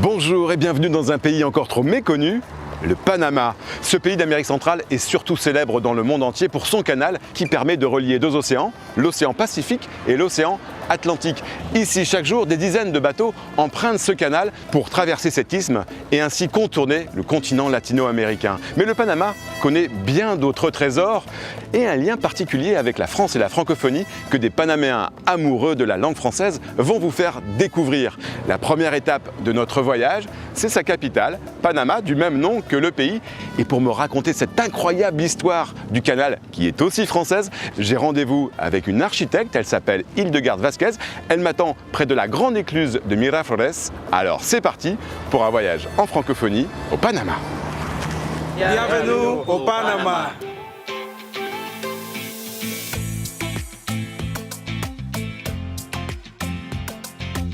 Bonjour et bienvenue dans un pays encore trop méconnu, le Panama. Ce pays d'Amérique centrale est surtout célèbre dans le monde entier pour son canal qui permet de relier deux océans, l'océan Pacifique et l'océan Atlantique. Ici, chaque jour, des dizaines de bateaux empruntent ce canal pour traverser cet isthme et ainsi contourner le continent latino-américain. Mais le Panama connaît bien d'autres trésors et un lien particulier avec la France et la francophonie que des Panaméens amoureux de la langue française vont vous faire découvrir. La première étape de notre voyage, c'est sa capitale, Panama, du même nom que le pays. Et pour me raconter cette incroyable histoire du canal, qui est aussi française, j'ai rendez-vous avec une architecte, elle s'appelle Hildegarde Vasquez. Elle m'attend près de la grande écluse de Miraflores. Alors c'est parti pour un voyage en francophonie au Panama. Bienvenue au Panama.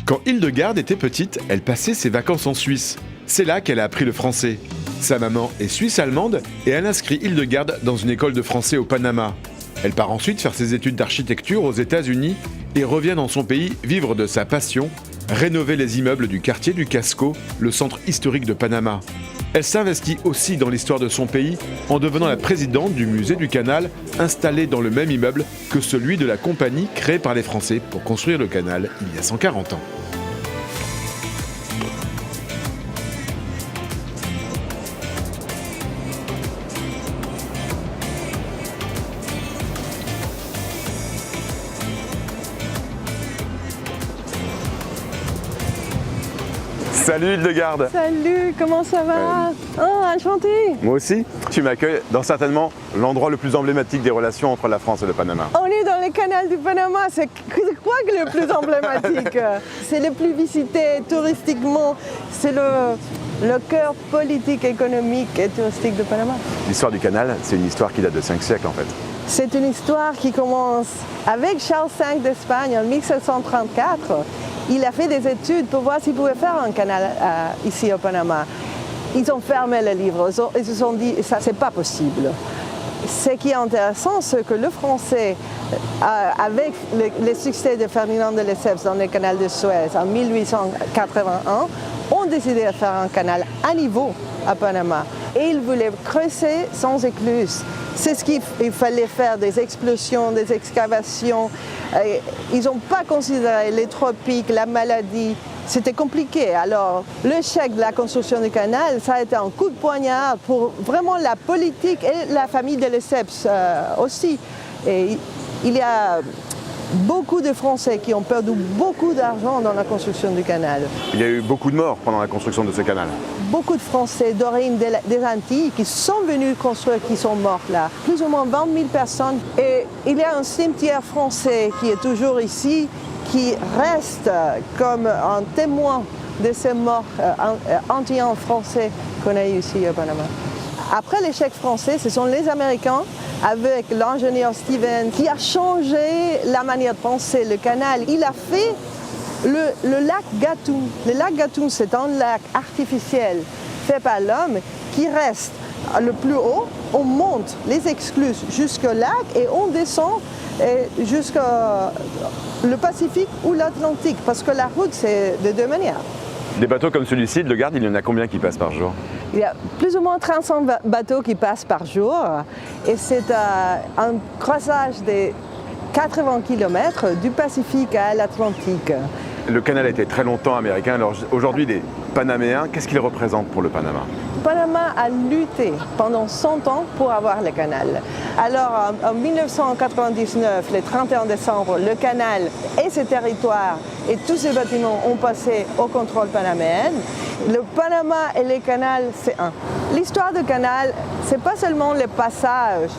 Quand Hildegarde était petite, elle passait ses vacances en Suisse. C'est là qu'elle a appris le français. Sa maman est suisse-allemande et elle inscrit Hildegarde dans une école de français au Panama. Elle part ensuite faire ses études d'architecture aux États-Unis et revient dans son pays vivre de sa passion, rénover les immeubles du quartier du Casco, le centre historique de Panama. Elle s'investit aussi dans l'histoire de son pays en devenant la présidente du musée du canal, installé dans le même immeuble que celui de la compagnie créée par les Français pour construire le canal il y a 140 ans. Salut Hildegarde. Salut, comment ça va? Oh, enchanté. Moi aussi, tu m'accueilles dans certainement l'endroit le plus emblématique des relations entre la France et le Panama. On est dans le canal du Panama, c'est quoi que le plus emblématique? C'est le plus visité touristiquement, c'est le cœur politique, économique et touristique de Panama. L'histoire du canal, c'est une histoire qui date de 5 siècles en fait. C'est une histoire qui commence avec Charles V d'Espagne en 1734. Il a fait des études pour voir s'il pouvait faire un canal ici au Panama. Ils ont fermé le livre, ils se sont dit ça c'est pas possible. Ce qui est intéressant, c'est que le français, avec le succès de Ferdinand de Lesseps dans le canal de Suez en 1881, ont décidé de faire un canal à niveau à Panama. Et ils voulaient creuser sans écluse. C'est ce qu'il fallait faire, des explosions, des excavations. Ils n'ont pas considéré les tropiques, la maladie. C'était compliqué. Alors, l'échec de la construction du canal, ça a été un coup de poignard pour vraiment la politique et la famille de Lesseps aussi. Et il y a beaucoup de Français qui ont perdu beaucoup d'argent dans la construction du canal. Il y a eu beaucoup de morts pendant la construction de ce canal. Beaucoup de Français d'origine des Antilles qui sont venus construire, qui sont morts là. Plus ou moins 20 000 personnes. Et il y a un cimetière français qui est toujours ici, qui reste comme un témoin de ces morts antilles français qu'on a eu ici au Panama. Après l'échec français, ce sont les Américains, avec l'ingénieur Stevens, qui a changé la manière de penser le canal. Il a fait le lac Gatun. Le lac Gatun, c'est un lac artificiel fait par l'homme qui reste le plus haut. On monte les écluses jusqu'au lac et on descend jusqu'au Pacifique ou l'Atlantique, parce que la route, c'est de deux manières. Des bateaux comme celui-ci, Hildegarde, il y en a combien qui passent par jour? Il y a plus ou moins 300 bateaux qui passent par jour et c'est un croisage de 80 km du Pacifique à l'Atlantique. Le canal a été très longtemps américain, alors aujourd'hui les Panaméens, qu'est-ce qu'ils représentent pour le Panama? Le Panama a lutté pendant 100 ans pour avoir le canal. Alors en 1999, le 31 décembre, le canal et ses territoires et tous ces bâtiments ont passé au contrôle panaméen. Le Panama et le canal, c'est un. L'histoire du canal, c'est pas seulement le passage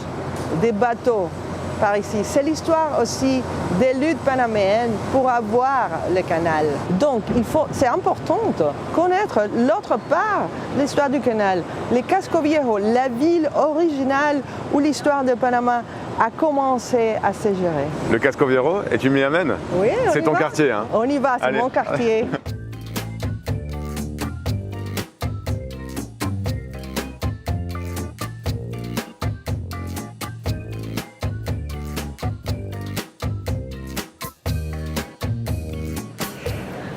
des bateaux par ici, c'est l'histoire aussi des luttes panaméennes pour avoir le canal. Donc c'est important de connaître l'autre part de l'histoire du canal. Le Casco Viejo, la ville originale où l'histoire de Panama a commencé à se gérer. Le Casco Viejo, et tu m'y amènes? Oui, c'est ton quartier, hein? On y va, c'est Allez. mon quartier.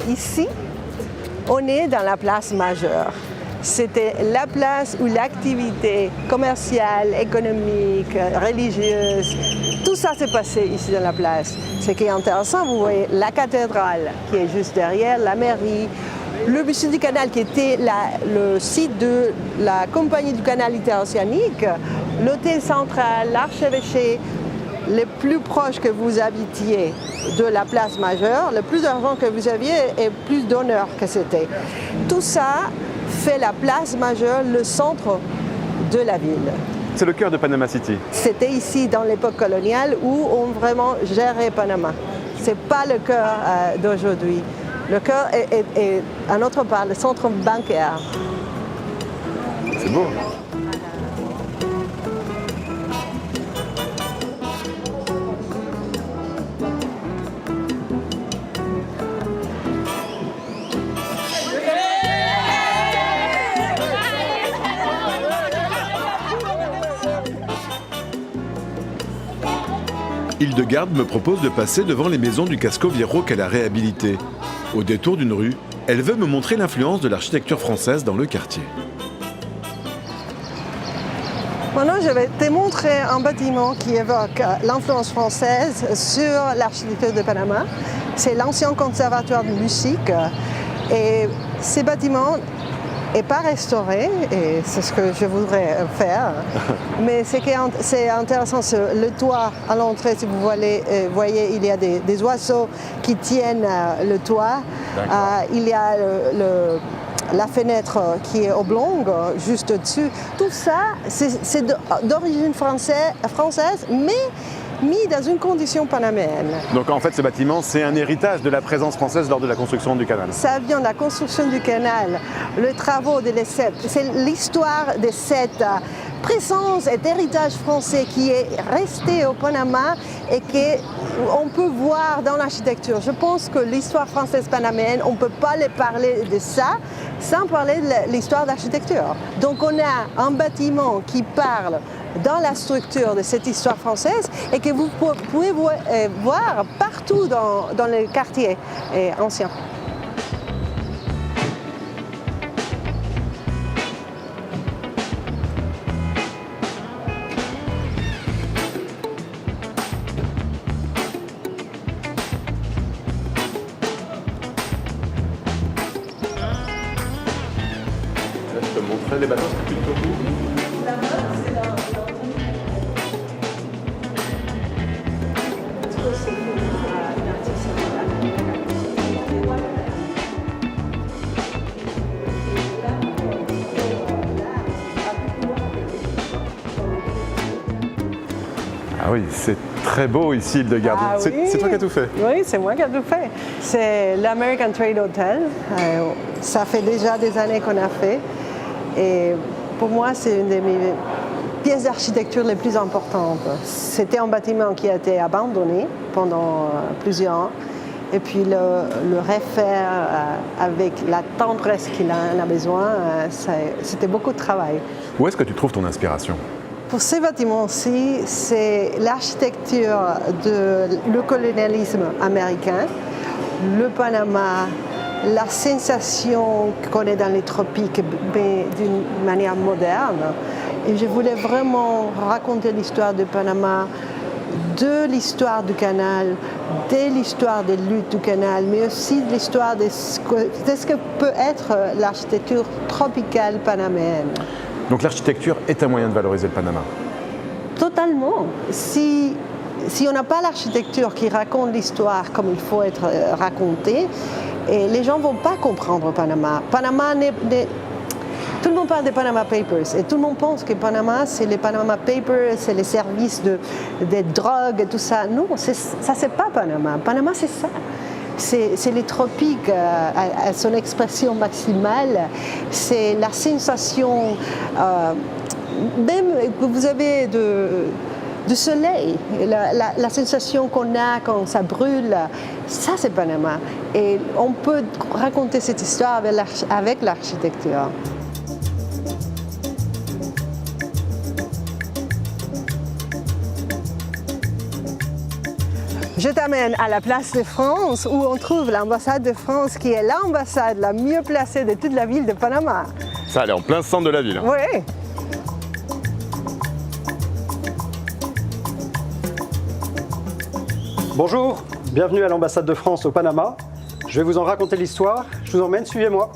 Ici, On est dans la place majeure. C'était la place où l'activité commerciale, économique, religieuse, tout ça s'est passé ici dans la place. Ce qui est intéressant, vous voyez la cathédrale qui est juste derrière, la mairie, le bûcher du canal qui était le site de la compagnie du canal interoceanique, l'hôtel central, l'archevêché, le plus proche que vous habitiez de la place majeure, le plus d'argent que vous aviez et plus d'honneur que c'était. Tout ça fait la place majeure le centre de la ville. C'est le cœur de Panama City. C'était ici dans l'époque coloniale où on vraiment gérait Panama. Ce n'est pas le cœur d'aujourd'hui. Le cœur est à notre part, le centre bancaire. C'est beau. Hildegarde me propose de passer devant les maisons du Casco Viejo qu'elle a réhabilité. Au détour d'une rue, elle veut me montrer l'influence de l'architecture française dans le quartier. Maintenant, je vais te montrer un bâtiment qui évoque l'influence française sur l'architecture de Panama. C'est l'ancien conservatoire de musique. Et ce bâtiment n'est pas restauré, et c'est ce que je voudrais faire. Mais c'est intéressant, le toit à l'entrée, si vous voyez, il y a des oiseaux qui tiennent le toit. Il y a la fenêtre qui est oblongue, juste au-dessus. Tout ça, c'est d'origine française, mais mis dans une condition panaméenne. Donc en fait, ce bâtiment, c'est un héritage de la présence française lors de la construction du canal. Ça vient de la construction du canal, les travaux de l'ESSEP. C'est l'histoire de cette présence et héritage français qui est resté au Panama et qu'on peut voir dans l'architecture. Je pense que l'histoire française panaméenne, on ne peut pas parler de ça sans parler de l'histoire d'architecture. Donc on a un bâtiment qui parle dans la structure de cette histoire française et que vous pouvez voir partout dans les quartiers anciens. Là, je peux montrer les bateaux, c'est plutôt cool. Ah oui, c'est très beau ici, Hildegarde. Ah oui. C'est toi qui as tout fait? Oui, c'est moi qui ai tout fait. C'est l'American Trade Hotel. Ça fait déjà des années qu'on a fait. Et pour moi, c'est une des mes pièces d'architecture les plus importantes. C'était un bâtiment qui a été abandonné pendant plusieurs ans. Et puis le refaire avec la tendresse qu'il en a besoin, c'était beaucoup de travail. Où est-ce que tu trouves ton inspiration? Pour ces bâtiments-ci, c'est l'architecture du colonialisme américain, le Panama, la sensation qu'on est dans les tropiques, mais d'une manière moderne. Et je voulais vraiment raconter l'histoire du Panama, de l'histoire du canal, de l'histoire des luttes du canal, mais aussi de l'histoire de ce que peut être l'architecture tropicale panaméenne. Donc l'architecture est un moyen de valoriser le Panama? Totalement. Si on n'a pas l'architecture qui raconte l'histoire comme il faut être racontée, et les gens ne vont pas comprendre Panama. Tout le monde parle des Panama Papers et tout le monde pense que Panama, c'est les Panama Papers, c'est les services des drogues et tout ça. Non, ça c'est pas Panama. Panama, c'est ça. C'est les tropiques à son expression maximale. C'est la sensation même que vous avez de soleil, la sensation qu'on a quand ça brûle. Ça, c'est Panama. Et on peut raconter cette histoire avec l'architecture. Je t'amène à la place de France où on trouve l'ambassade de France qui est l'ambassade la mieux placée de toute la ville de Panama. Ça, elle est en plein centre de la ville. Oui. Bonjour, bienvenue à l'ambassade de France au Panama. Je vais vous en raconter l'histoire. Je vous emmène, suivez-moi.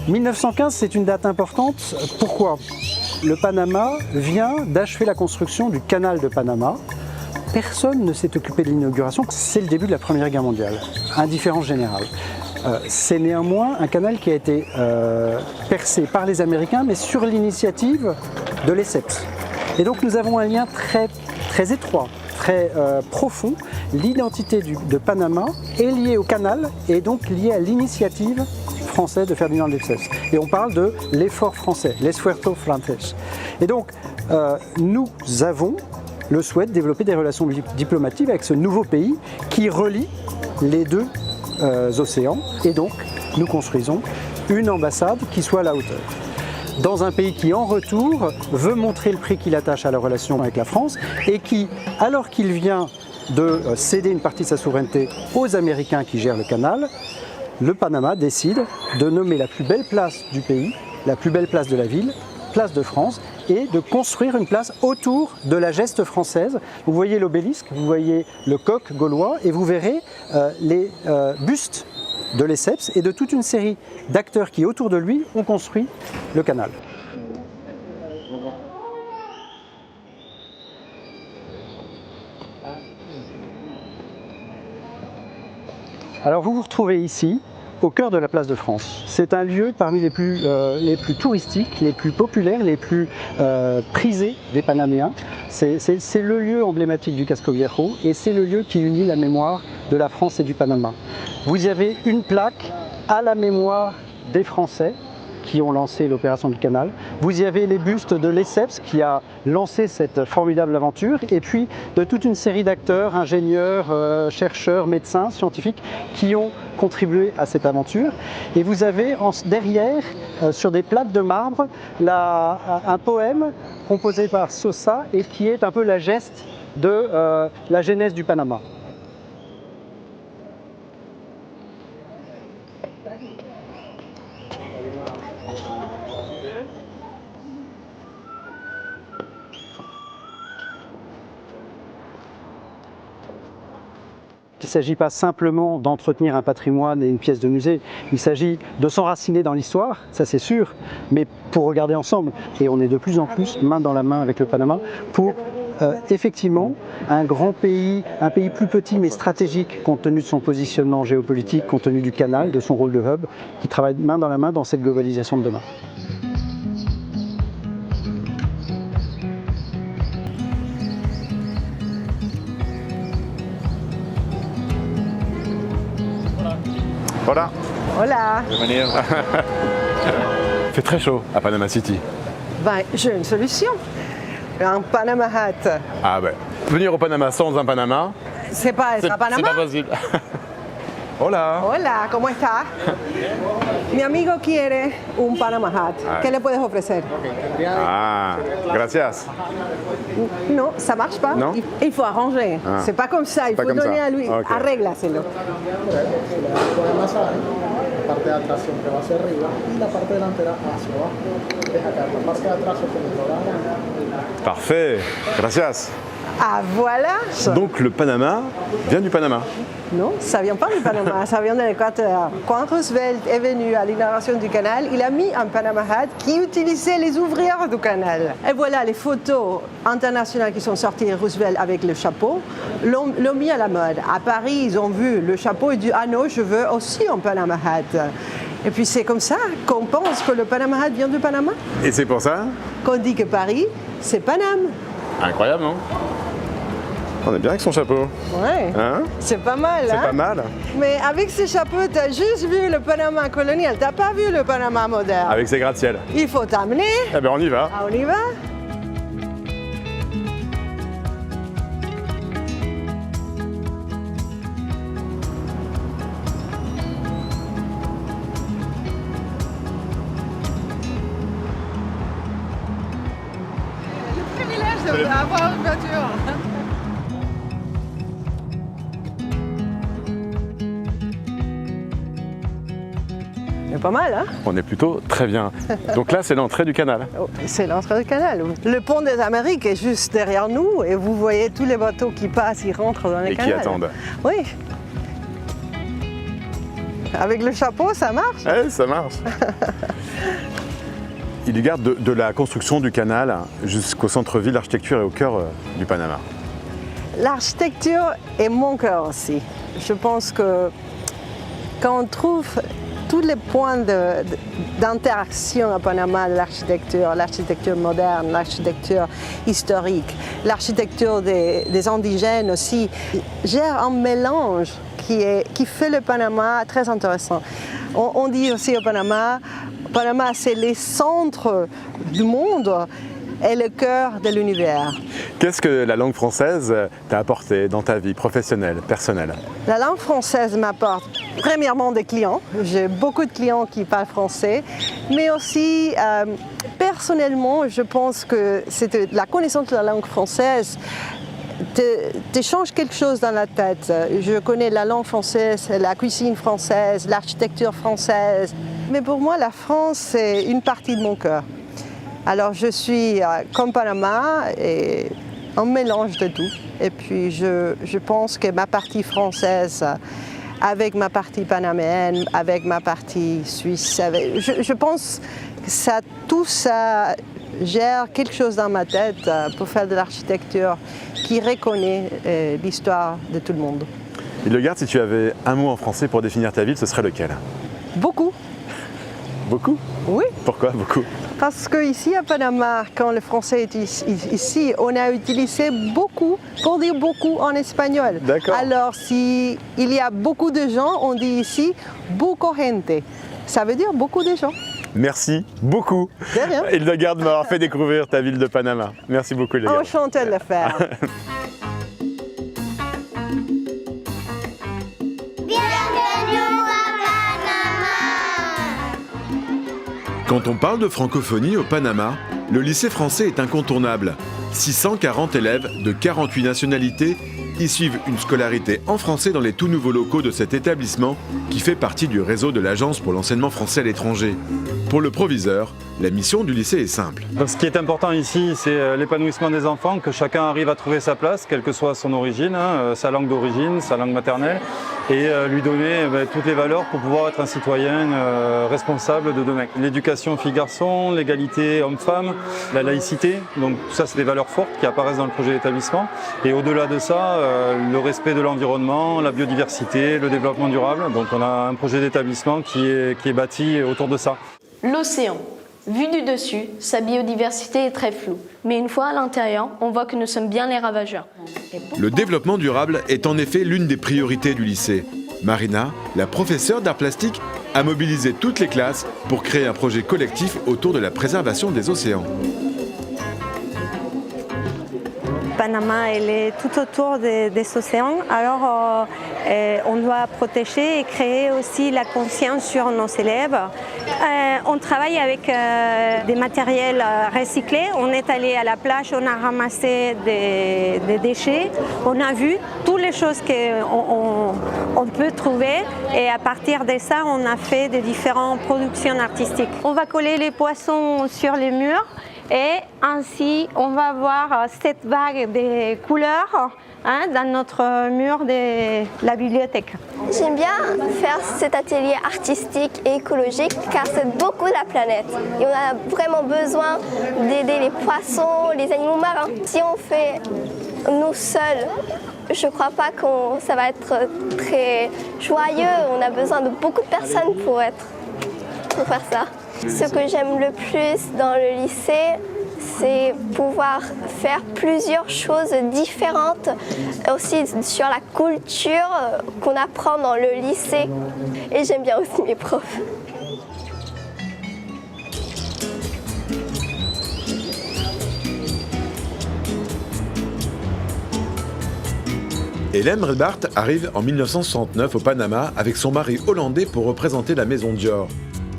« 1915, c'est une date importante. Pourquoi? Le Panama vient d'achever la construction du canal de Panama. Personne ne s'est occupé de l'inauguration, c'est le début de la Première Guerre mondiale, indifférence générale. C'est néanmoins un canal qui a été percé par les Américains, mais sur l'initiative de Lesseps. Et donc nous avons un lien très étroit, très profond. L'identité de Panama est liée au canal et donc liée à l'initiative française de Ferdinand Lesseps. Et on parle de l'effort français, l'esfuerzo francés. Et donc nous avons le souhait de développer des relations diplomatiques avec ce nouveau pays qui relie les deux océans. Et donc nous construisons une ambassade qui soit à la hauteur. Dans un pays qui, en retour, veut montrer le prix qu'il attache à la relation avec la France et qui, alors qu'il vient de céder une partie de sa souveraineté aux Américains qui gèrent le canal, le Panama décide de nommer la plus belle place du pays, la plus belle place de la ville, place de France, et de construire une place autour de la geste française. Vous voyez l'obélisque, vous voyez le coq gaulois et vous verrez les bustes de Lesseps et de toute une série d'acteurs qui, autour de lui, ont construit le canal. Alors vous vous retrouvez ici, au cœur de la place de France. C'est un lieu parmi les plus touristiques, les plus populaires, les plus prisés des Panaméens. C'est le lieu emblématique du Casco Viejo et c'est le lieu qui unit la mémoire de la France et du Panama. Vous y avez une plaque à la mémoire des Français qui ont lancé l'opération du canal. Vous y avez les bustes de Lesseps qui a lancé cette formidable aventure et puis de toute une série d'acteurs, ingénieurs, chercheurs, médecins, scientifiques qui ont contribué à cette aventure. Et vous avez derrière, sur des plaques de marbre, un poème composé par Sosa et qui est un peu la geste de la genèse du Panama. Il ne s'agit pas simplement d'entretenir un patrimoine et une pièce de musée, il s'agit de s'enraciner dans l'histoire, ça c'est sûr, mais pour regarder ensemble, et on est de plus en plus main dans la main avec le Panama, pour effectivement un grand pays, un pays plus petit mais stratégique compte tenu de son positionnement géopolitique, compte tenu du canal, de son rôle de hub, qui travaille main dans la main dans cette globalisation de demain. Voilà. Hola. Il fait très chaud à Panama City. Ben, j'ai une solution. Un Panama hat. Ah ben, venir au Panama sans un Panama, C'est pas être à Panama. c'est pas possible. Hola. Hola, ¿cómo está? Mi amigo quiere un Panama hat. ¿Qué le puedes ofrecer? Ah, gracias. Non, ça marche pas. Non? Il faut arranger. Ah. C'est pas comme ça. Il Pas faut comme donner ça. à lui. Ok. Arréglaselo. La parte de atrás siempre va hacia arriba y la parte delantera hacia abajo. Es acá, la parte de atrás se penetrará. Parfait. Gracias. Ah, voilà. Donc le Panama vient du Panama. Non, ça vient pas du Panama, ça vient de l'Équateur. Quand Roosevelt est venu à l'inauguration du canal, il a mis un Panama hat qui utilisait les ouvriers du canal. Et voilà, les photos internationales qui sont sorties de Roosevelt avec le chapeau l'ont mis à la mode. À Paris, ils ont vu le chapeau et dit « Ah non, je veux aussi un Panama hat ». Et puis c'est comme ça qu'on pense que le Panama hat vient du Panama. Et c'est pour ça? Qu'on dit que Paris, c'est Paname. Incroyable, non? On est bien avec son chapeau. Ouais, Hein? c'est pas mal. C'est hein? pas mal. Mais avec ce chapeau, tu as juste vu le Panama colonial, tu n'as pas vu le Panama moderne. Avec ses gratte-ciel. Il faut t'amener. Eh ben on y va. Ah, on y va? Avoir une voiture. C'est pas mal, hein? On est plutôt très bien. Donc là, c'est l'entrée du canal. C'est l'entrée du canal. Le pont des Amériques est juste derrière nous et vous voyez tous les bateaux qui passent, ils rentrent dans le canal. Et qui attendent. Oui. Avec le chapeau, ça marche? Oui, ça marche. Il y garde de la construction du canal jusqu'au centre-ville, l'architecture est au cœur du Panama. L'architecture est mon cœur aussi. Je pense que quand on trouve tous les points d'interaction à Panama, l'architecture moderne, l'architecture historique, l'architecture des indigènes aussi, gère un mélange qui fait le Panama très intéressant. On dit aussi au Panama c'est le centre du monde et le cœur de l'univers. Qu'est-ce que la langue française t'a apporté dans ta vie professionnelle, personnelle? La langue française m'apporte premièrement des clients. J'ai beaucoup de clients qui parlent français, mais aussi personnellement, je pense que la connaissance de la langue française te change quelque chose dans la tête. Je connais la langue française, la cuisine française, l'architecture française. Mais pour moi, la France, c'est une partie de mon cœur. Alors je suis comme Panama et un mélange de tout. Et puis je pense que ma partie française, avec ma partie panaméenne, avec ma partie suisse, je pense que tout ça gère quelque chose dans ma tête pour faire de l'architecture qui reconnaît l'histoire de tout le monde. Hildegarde, si tu avais un mot en français pour définir ta ville, ce serait lequel? Beaucoup. Beaucoup? Oui. Pourquoi beaucoup? Parce qu'ici à Panama, quand le français est ici, on a utilisé beaucoup pour dire beaucoup en espagnol. D'accord. Alors s'il y a beaucoup de gens, on dit ici beaucoup gente. Ça veut dire beaucoup de gens. Merci beaucoup. De rien. Hildegarde m'avoir fait découvrir ta ville de Panama. Merci beaucoup Hildegarde. Enchantée de le faire. Quand on parle de francophonie au Panama, le lycée français est incontournable. 640 élèves de 48 nationalités y suivent une scolarité en français dans les tout nouveaux locaux de cet établissement qui fait partie du réseau de l'Agence pour l'enseignement français à l'étranger. Pour le proviseur, la mission du lycée est simple. Ce qui est important ici, c'est l'épanouissement des enfants, que chacun arrive à trouver sa place, quelle que soit son origine, sa langue d'origine, sa langue maternelle, et lui donner toutes les valeurs pour pouvoir être un citoyen responsable de demain. L'éducation filles-garçons, l'égalité homme-femme, la laïcité, donc tout ça c'est des valeurs fortes qui apparaissent dans le projet d'établissement. Et au-delà de ça, le respect de l'environnement, la biodiversité, le développement durable. Donc on a un projet d'établissement qui est bâti autour de ça. L'océan. Vu du dessus, sa biodiversité est très floue. Mais une fois à l'intérieur, on voit que nous sommes bien les ravageurs. Le développement durable est en effet l'une des priorités du lycée. Marina, la professeure d'art plastique, a mobilisé toutes les classes pour créer un projet collectif autour de la préservation des océans. Panama, elle est tout autour des océans, alors on doit protéger et créer aussi la conscience sur nos élèves. On travaille avec des matériels recyclés, on est allé à la plage, on a ramassé des déchets, on a vu toutes les choses qu'on peut trouver et à partir de ça, on a fait des différentes productions artistiques. On va coller les poissons sur les murs. Et ainsi, on va avoir cette vague de couleurs dans notre mur de la bibliothèque. J'aime bien faire cet atelier artistique et écologique car c'est beaucoup la planète. Et on a vraiment besoin d'aider les poissons, les animaux marins. Si on fait nous seuls, je ne crois pas que ça va être très joyeux. On a besoin de beaucoup de personnes pour faire ça. Ce que j'aime le plus dans le lycée, c'est pouvoir faire plusieurs choses différentes, aussi sur la culture qu'on apprend dans le lycée. Et j'aime bien aussi mes profs. Hélène Redbart arrive en 1969 au Panama avec son mari hollandais pour représenter la maison Dior.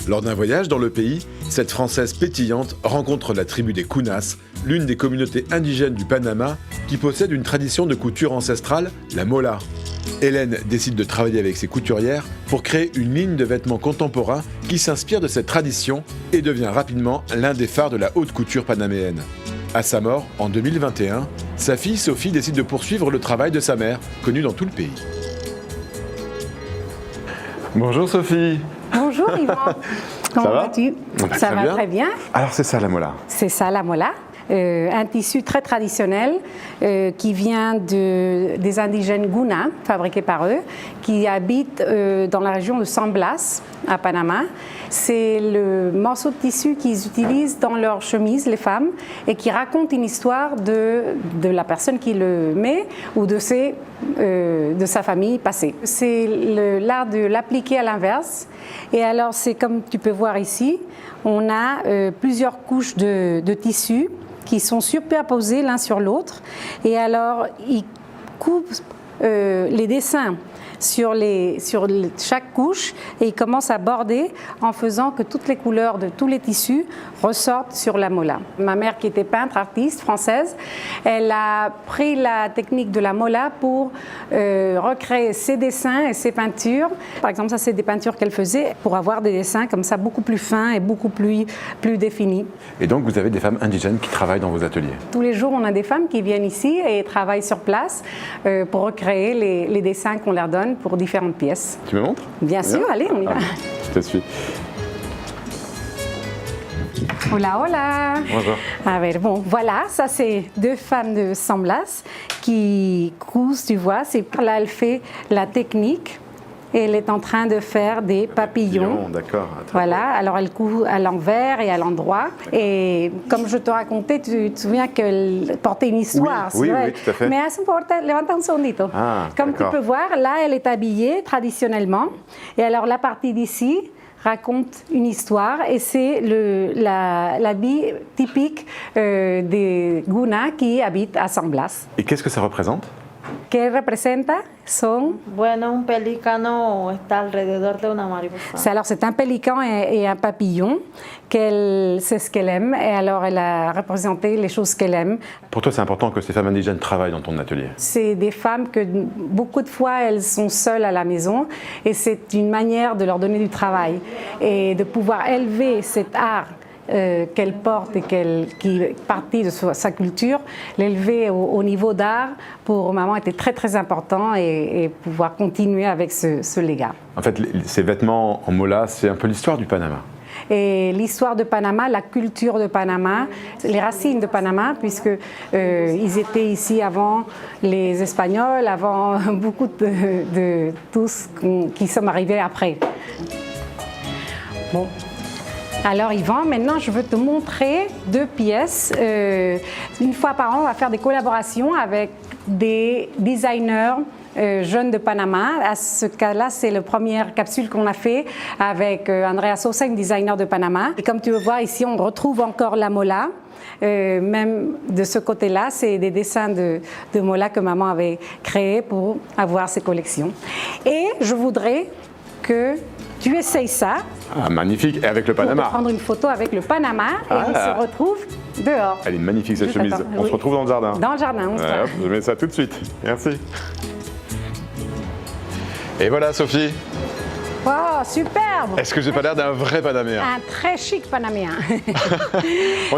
Lors d'un voyage dans le pays, cette Française pétillante rencontre la tribu des Kunas, l'une des communautés indigènes du Panama qui possède une tradition de couture ancestrale, la mola. Hélène décide de travailler avec ses couturières pour créer une ligne de vêtements contemporains qui s'inspire de cette tradition et devient rapidement l'un des phares de la haute couture panaméenne. À sa mort, en 2021, sa fille Sophie décide de poursuivre le travail de sa mère, connue dans tout le pays. Bonjour Sophie. Bonjour Yvan. Comment vas-tu? Ça va très bien. Alors c'est ça la mola? C'est ça la mola. Un tissu très traditionnel qui vient des indigènes Guna, fabriqué par eux, qui habitent dans la région de San Blas, à Panama. C'est le morceau de tissu qu'ils utilisent dans leurs chemises, les femmes, et qui raconte une histoire de la personne qui le met ou de sa famille passée. C'est l'art de l'appliquer à l'inverse. Et alors, c'est comme tu peux voir ici, on a plusieurs couches de tissu qui sont superposés l'un sur l'autre. Et alors, ils coupent les dessins sur chaque couche et ils commencent à border en faisant que toutes les couleurs de tous les tissus ressortent sur la mola. Ma mère, qui était peintre, artiste française, elle a pris la technique de la mola pour recréer ses dessins et ses peintures. Par exemple, ça, c'est des peintures qu'elle faisait pour avoir des dessins comme ça beaucoup plus fins et beaucoup plus définis. Et donc, vous avez des femmes indigènes qui travaillent dans vos ateliers? Tous les jours, on a des femmes qui viennent ici et travaillent sur place pour recréer les dessins qu'on leur donne pour différentes pièces. Tu me montres? Bien sûr, allez, on y va. Je te suis. Hola, hola. Bonjour. A ver, bon, voilà, ça c'est deux femmes de San Blas qui cousent, tu vois. Là, elle fait la technique. Elle est en train de faire des papillons. D'accord. Voilà, alors elle coud à l'envers et à l'endroit. Et comme je te racontais, tu te souviens qu'elle portait une histoire. Oui, tout à fait. Mais hace un poco, levanta un segundito. Comme tu peux voir, là, elle est habillée traditionnellement. Et alors, la partie d'ici raconte une histoire et c'est l'habit typique des Guna qui habitent à San Blas. Et qu'est-ce que ça représente? ¿Qué representa? Son... Bueno, un pelícano está alrededor de una mariposa. Alors, c'est un pélican et un papillon. C'est ce qu'elle aime. Et alors, elle a représenté les choses qu'elle aime. Pour toi, c'est important que ces femmes indigènes travaillent dans ton atelier? C'est des femmes que, beaucoup de fois, elles sont seules à la maison. Et c'est une manière de leur donner du travail. Et de pouvoir élever cet art qu'elle porte et qui est partie de sa culture, l'élever au niveau d'art, pour maman était très très important et pouvoir continuer avec ce légat. En fait, ces vêtements en mola, c'est un peu l'histoire du Panama. Et l'histoire de Panama, la culture de Panama, les racines de Panama, puisque ils étaient ici avant les Espagnols, avant beaucoup de tous qui sont arrivés après. Bon. Alors Yvan, maintenant je veux te montrer deux pièces. Une fois par an, on va faire des collaborations avec des designers jeunes de Panama. À ce cas-là, c'est la première capsule qu'on a fait avec Andrea Sosa, une designer de Panama. Et comme tu veux voir ici, on retrouve encore la mola. Même de ce côté-là, c'est des dessins de mola que maman avait créés pour avoir ses collections. Et je voudrais que tu essayes ça. Ah, magnifique, et avec le Panama. Pour prendre une photo avec le Panama et on se retrouve dehors. Elle est magnifique cette chemise. On se retrouve dans le jardin. Dans le jardin, on se hop, je mets ça tout de suite. Merci. Et voilà Sophie. Oh, superbe! Est-ce que j'ai pas l'air d'un vrai Panaméen? Un très chic Panaméen.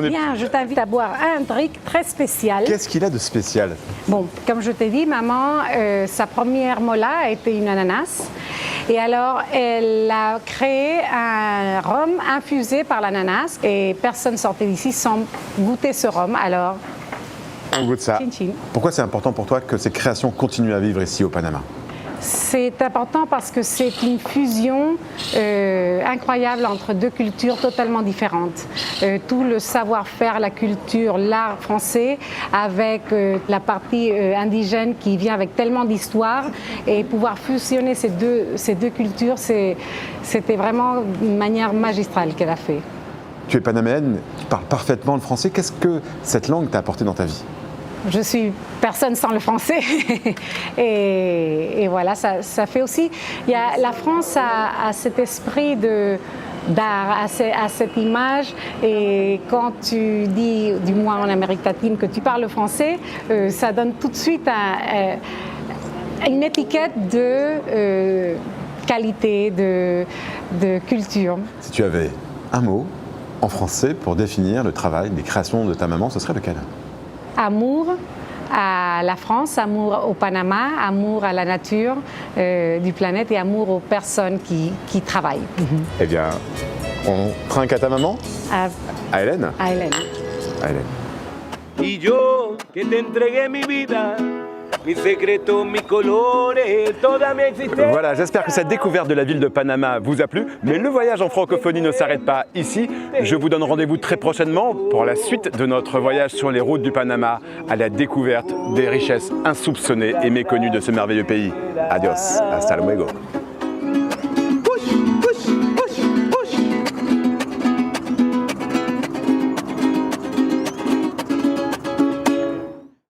Bien, je t'invite à boire un drink très spécial. Qu'est-ce qu'il a de spécial? Bon, comme je t'ai dit, maman, sa première mola était une ananas. Et alors, elle a créé un rhum infusé par l'ananas. Et personne sortait d'ici sans goûter ce rhum. Alors, on goûte ça. Chin chin. Pourquoi c'est important pour toi que ces créations continuent à vivre ici au Panama? C'est important parce que c'est une fusion incroyable entre deux cultures totalement différentes. Tout le savoir-faire, la culture, l'art français avec la partie indigène qui vient avec tellement d'histoire et pouvoir fusionner ces deux cultures, c'était vraiment une manière magistrale qu'elle a fait. Tu es panaméenne, tu parles parfaitement le français. Qu'est-ce que cette langue t'a apporté dans ta vie? Je suis personne sans le français et voilà, ça fait aussi... La France a cet esprit de d'art à cette image. Et quand tu dis, du moins en Amérique latine, que tu parles français, ça donne tout de suite une étiquette de qualité, de culture. Si tu avais un mot en français pour définir le travail des créations de ta maman, ce serait lequel? Amour à la France, amour au Panama, amour à la nature du planète et amour aux personnes qui travaillent. Eh bien, on trinque à ta maman? À Hélène? À Hélène. À Hélène. Y yo que te entregué mi vida, mis secretos, mis colores, toda mi existencia. Voilà, j'espère que cette découverte de la ville de Panama vous a plu. Mais le voyage en francophonie ne s'arrête pas ici. Je vous donne rendez-vous très prochainement pour la suite de notre voyage sur les routes du Panama à la découverte des richesses insoupçonnées et méconnues de ce merveilleux pays. Adios, hasta luego.